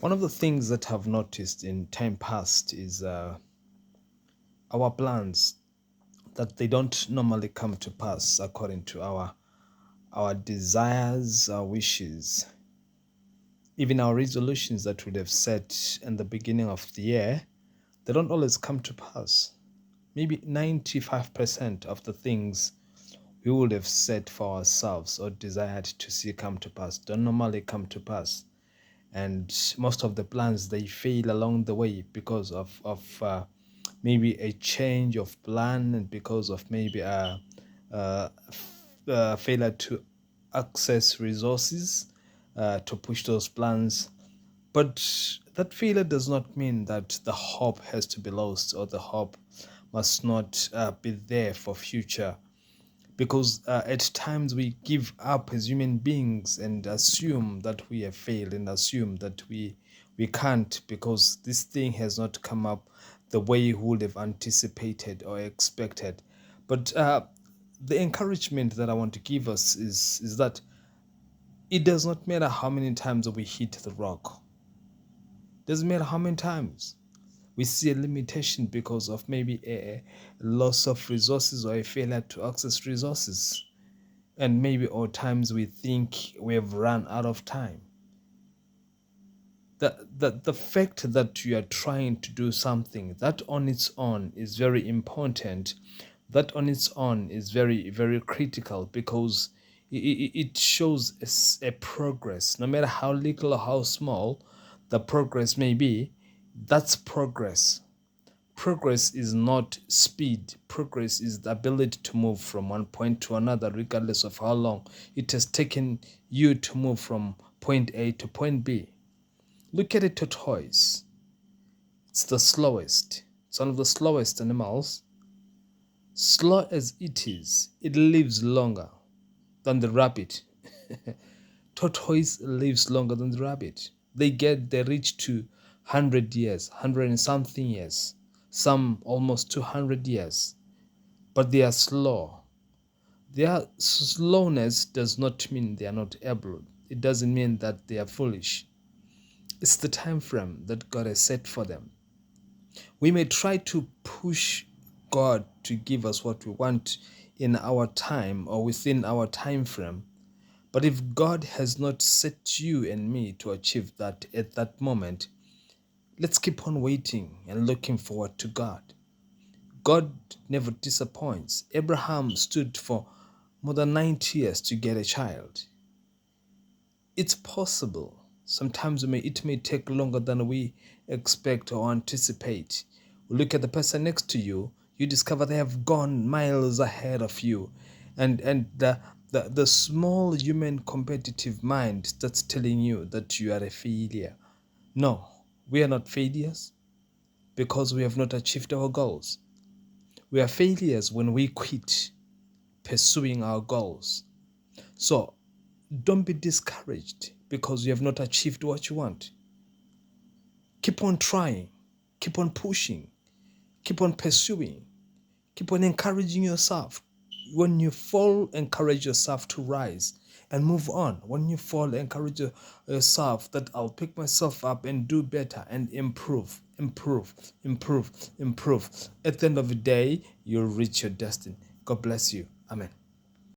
One of the things that I've noticed in time past is our plans that they don't normally come to pass according to our desires, our wishes, even our resolutions that we'd have set in the beginning of the year. They don't always come to pass. Maybe 95% of the things we would have set for ourselves or desired to see come to pass don't normally come to pass, and most of the plans they fail along the way because of maybe a change of plan, and because of maybe a failure to access resources to push those plans. But that failure does not mean that the hope has to be lost, or the hope must not be there for future, because at times we give up as human beings and assume that we have failed, and assume that we can't, because this thing has not come up the way we would have anticipated or expected. But the encouragement that I want to give us is that it does not matter how many times we hit the rock. Doesn't matter how many times we see a limitation because of maybe a loss of resources or a failure to access resources, and maybe or times we think we have run out of time. The fact that you are trying to do something, that on its own is very important, that on its own is very very critical, because it shows a progress, no matter how little or how small the progress may be. That's progress. Progress is not speed. Progress is the ability to move from one point to another, regardless of how long it has taken you to move from point A to point B. Look at a tortoise. It's the slowest. It's one of the slowest animals. Slow as it is, it lives longer than the rabbit. Tortoise lives longer than the rabbit. They reach to 100 years, 100 and something years, some almost 200 years, but they are slow. Their slowness does not mean they are not able. It doesn't mean that they are foolish. It's the time frame that God has set for them. We may try to push God to give us what we want in our time or within our time frame, but if God has not set you and me to achieve that at that moment, let's keep on waiting and looking forward to God. God never disappoints. Abraham stood for more than 90 years to get a child. It's possible. Sometimes it may take longer than we expect or anticipate. Look at the person next to you, you discover they have gone miles ahead of you. And the small human competitive mind that's telling you that you are a failure. No, we are not failures because we have not achieved our goals. We are failures when we quit pursuing our goals. So don't be discouraged because you have not achieved what you want. Keep on trying, keep on pushing, keep on pursuing, keep on encouraging yourself. When you fall, encourage yourself to rise and move on. When you fall, encourage yourself that I'll pick myself up and do better and improve, improve, improve, improve. At the end of the day, you'll reach your destiny. God bless you. Amen.